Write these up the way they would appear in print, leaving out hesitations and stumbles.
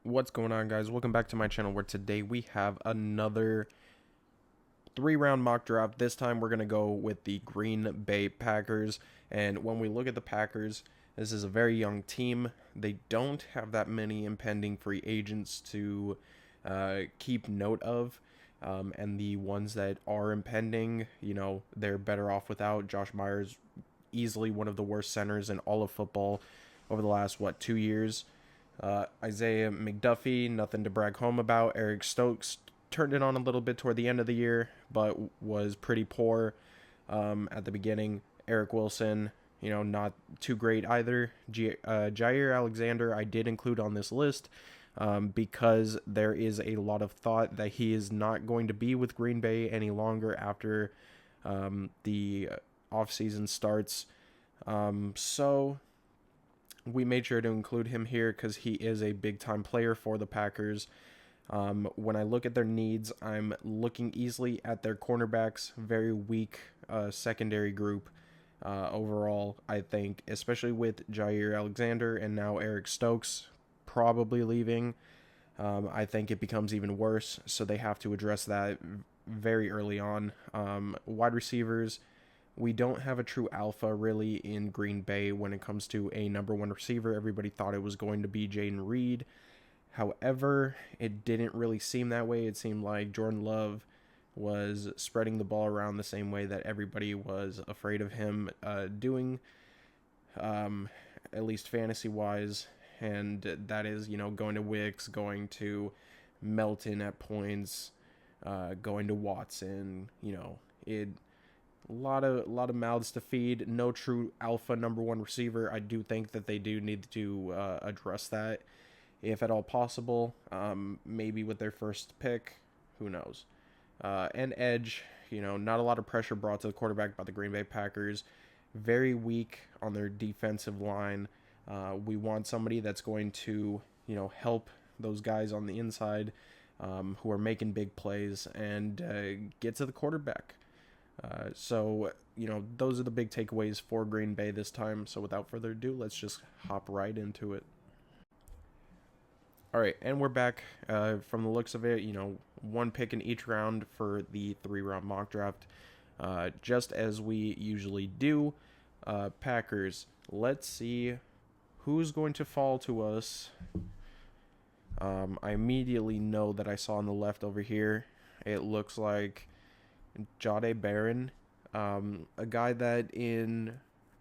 What's going on, guys? Welcome back to my channel, where today we have another 3-round mock draft. This time we're going to go with the Green Bay Packers. And when we look at the Packers, this is a very young team. They don't have that many impending free agents to keep note of. And the ones that are impending, they're better off without. Josh Myers, easily one of the worst centers in all of football over the last, 2 years. Isaiah McDuffie, nothing to brag home about. Eric Stokes turned it on a little bit toward the end of the year, but was pretty poor at the beginning. Eric Wilson, not too great either. Jair Alexander, I did include on this list because there is a lot of thought that he is not going to be with Green Bay any longer after the offseason starts. So we made sure to include him here because he is a big-time player for the Packers. When I look at their needs, I'm looking easily at their cornerbacks. Very weak secondary group overall, I think, especially with Jair Alexander and now Eric Stokes probably leaving. I think it becomes even worse, so they have to address that very early on. Wide receivers, we don't have a true alpha really in Green Bay when it comes to a number one receiver. Everybody thought it was going to be Jayden Reed. However, it didn't really seem that way. It seemed like Jordan Love was spreading the ball around the same way that everybody was afraid of him doing, at least fantasy-wise. And that is, going to Wicks, going to Melton at points, going to Watson. It a lot of mouths to feed. No true alpha number one receiver. I do think that they do need to address that, if at all possible. Maybe with their first pick, who knows? And edge, not a lot of pressure brought to the quarterback by the Green Bay Packers. Very weak on their defensive line. We want somebody that's going to, help those guys on the inside who are making big plays and get to the quarterback. So, those are the big takeaways for Green Bay this time. So without further ado, let's just hop right into it. All right, and we're back. From the looks of it, one pick in each round for the 3-round mock draft, just as we usually do. Packers, let's see who's going to fall to us. I immediately know that I saw on the left over here, it looks like Jahdae Barron, a guy that in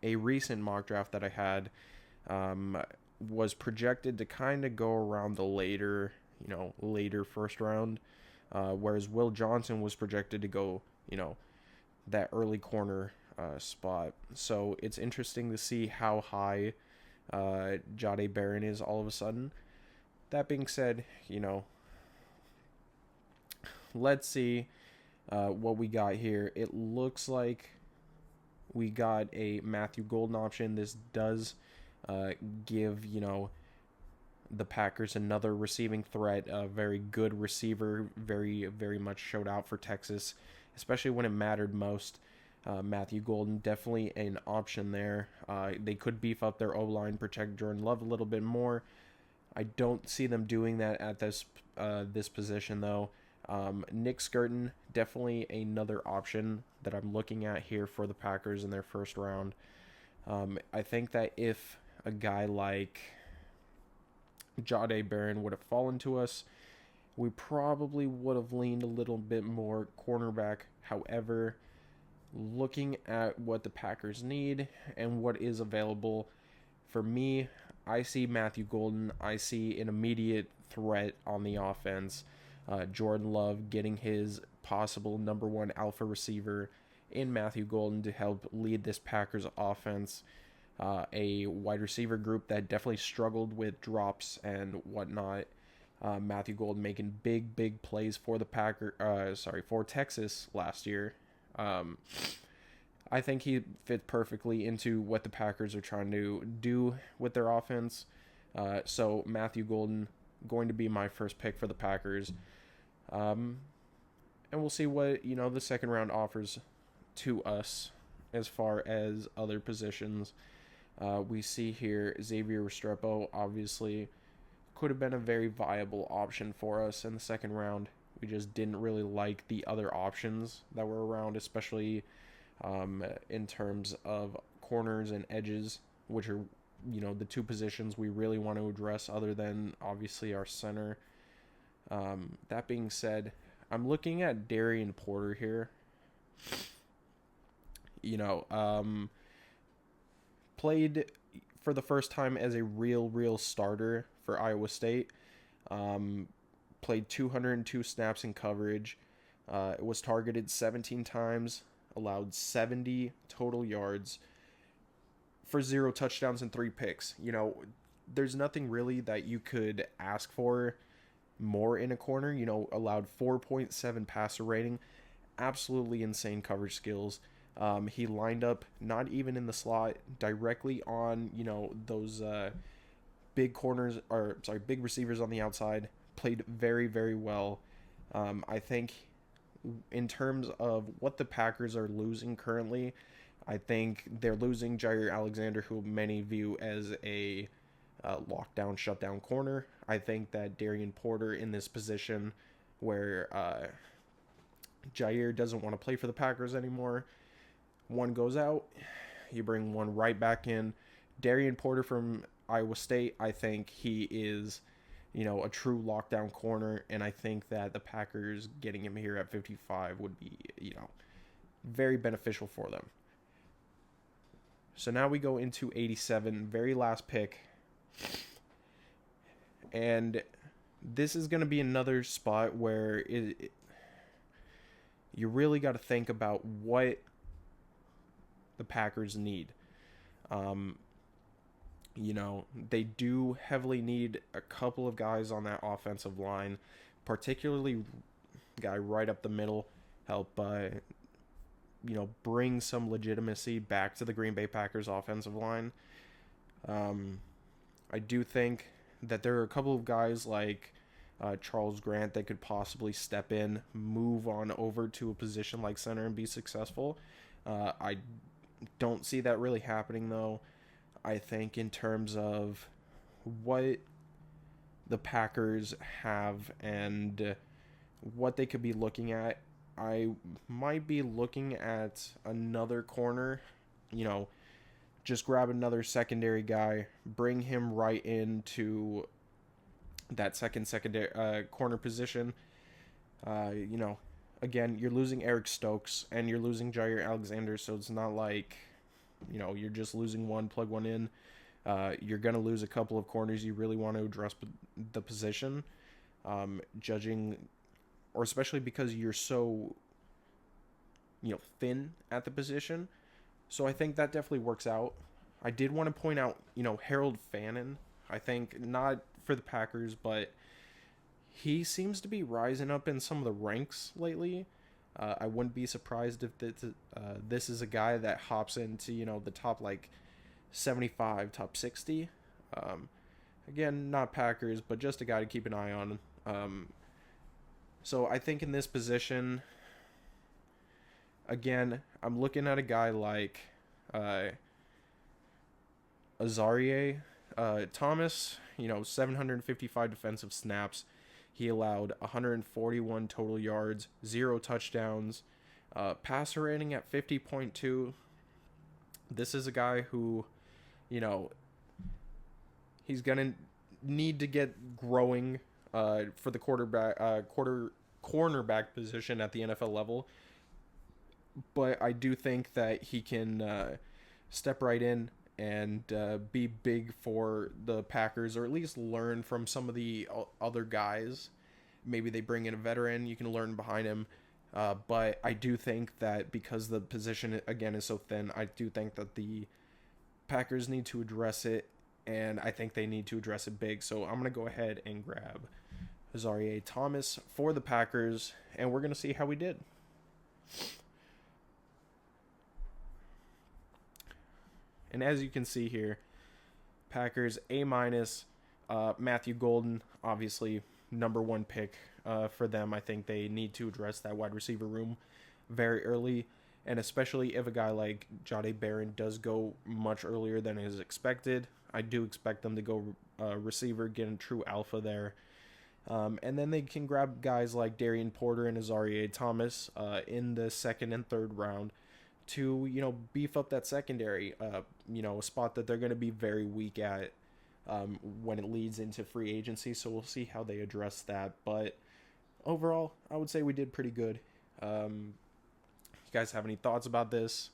a recent mock draft that I had was projected to kind of go around the later first round, whereas Will Johnson was projected to go, that early corner spot. So it's interesting to see how high Jahdae Barron is all of a sudden. That being said, let's see what we got here. It looks like we got a Matthew Golden option. This does give, the Packers another receiving threat, a very good receiver, very, very much showed out for Texas, especially when it mattered most. Matthew Golden, definitely an option there. They could beef up their O-line, protect Jordan Love a little bit more. I don't see them doing that at this position, though. Nick Skirton, definitely another option that I'm looking at here for the Packers in their first round. I think that if a guy like Jahdae Barron would have fallen to us, we probably would have leaned a little bit more cornerback. However, looking at what the Packers need and what is available, for me, I see Matthew Golden. I see an immediate threat on the offense. Jordan Love getting his possible number one alpha receiver in Matthew Golden to help lead this Packers offense. A wide receiver group that definitely struggled with drops and whatnot. Matthew Golden making big plays for the for Texas last year. I think he fit perfectly into what the Packers are trying to do with their offense. So Matthew Golden going to be my first pick for the Packers. And we'll see what, the second round offers to us as far as other positions. We see here Xavier Restrepo, obviously could have been a very viable option for us in the second round. We just didn't really like the other options that were around, especially in terms of corners and edges, which are, the two positions we really want to address other than obviously our center. That being said, I'm looking at Darian Porter here. Played for the first time as a real starter for Iowa State. Played 202 snaps in coverage. Was targeted 17 times, allowed 70 total yards for 0 touchdowns and 3 picks. There's nothing really that you could ask for more in a corner. Allowed 4.7 passer rating. Absolutely insane coverage skills. He lined up not even in the slot, directly on, those big corners, or sorry, big receivers on the outside. Played very well. I think in terms of what the Packers are losing currently, I think they're losing Jaire Alexander, who many view as a lockdown, shutdown corner. I think that Darian Porter in this position where Jaire doesn't want to play for the Packers anymore, one goes out, you bring one right back in. Darian Porter from Iowa State, I think he is, a true lockdown corner, and I think that the Packers getting him here at 55 would be, very beneficial for them. So now we go into 87, very last pick. And this is going to be another spot where you really got to think about what the Packers need. They do heavily need a couple of guys on that offensive line, particularly guy right up the middle, help bring some legitimacy back to the Green Bay Packers offensive line. I do think that there are a couple of guys like Charles Grant that could possibly step in, move on over to a position like center and be successful. I don't see that really happening, though. I think in terms of what the Packers have and what they could be looking at, I might be looking at another corner, just grab another secondary guy, bring him right into that secondary corner position. Again, you're losing Eric Stokes and you're losing Jaire Alexander, so it's not like, you're just losing one, plug one in. You're going to lose a couple of corners you really want to address the position, or especially because you're so, thin at the position. So I think that definitely works out. I did want to point out, Harold Fannin. I think not for the Packers, but he seems to be rising up in some of the ranks lately. I wouldn't be surprised if this is a guy that hops into, the top 75, top 60. Again, not Packers, but just a guy to keep an eye on. So I think in this position, again, I'm looking at a guy like Azareye'h Thomas, 755 defensive snaps. He allowed 141 total yards, 0 touchdowns, passer rating at 50.2. This is a guy who, he's going to need to get growing for the cornerback position at the NFL level. But I do think that he can step right in and be big for the Packers, or at least learn from some of the other guys. Maybe they bring in a veteran, you can learn behind him. But I do think that because the position, again, is so thin, I do think that the Packers need to address it, and I think they need to address it big. So I'm going to go ahead and grab Azareye'h Thomas for the Packers, and we're going to see how we did. And as you can see here, Packers A-. Matthew Golden, obviously number one pick for them. I think they need to address that wide receiver room very early, and especially if a guy like Jahdae Barron does go much earlier than is expected, I do expect them to go receiver, get a true alpha there. And then they can grab guys like Darian Porter and Azareye'h Thomas in the second and third round to, beef up that secondary, a spot that they're going to be very weak at when it leads into free agency. So we'll see how they address that. But overall, I would say we did pretty good. If you guys have any thoughts about this,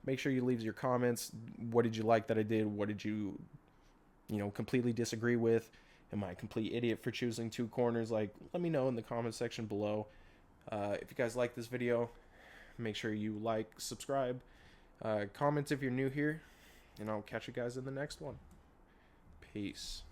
make sure you leave your comments. What did you like that I did? What did you, completely disagree with? Am I a complete idiot for choosing 2 corners? Let me know in the comment section below. If you guys like this video, make sure you like, subscribe, comment if you're new here, and I'll catch you guys in the next one. Peace.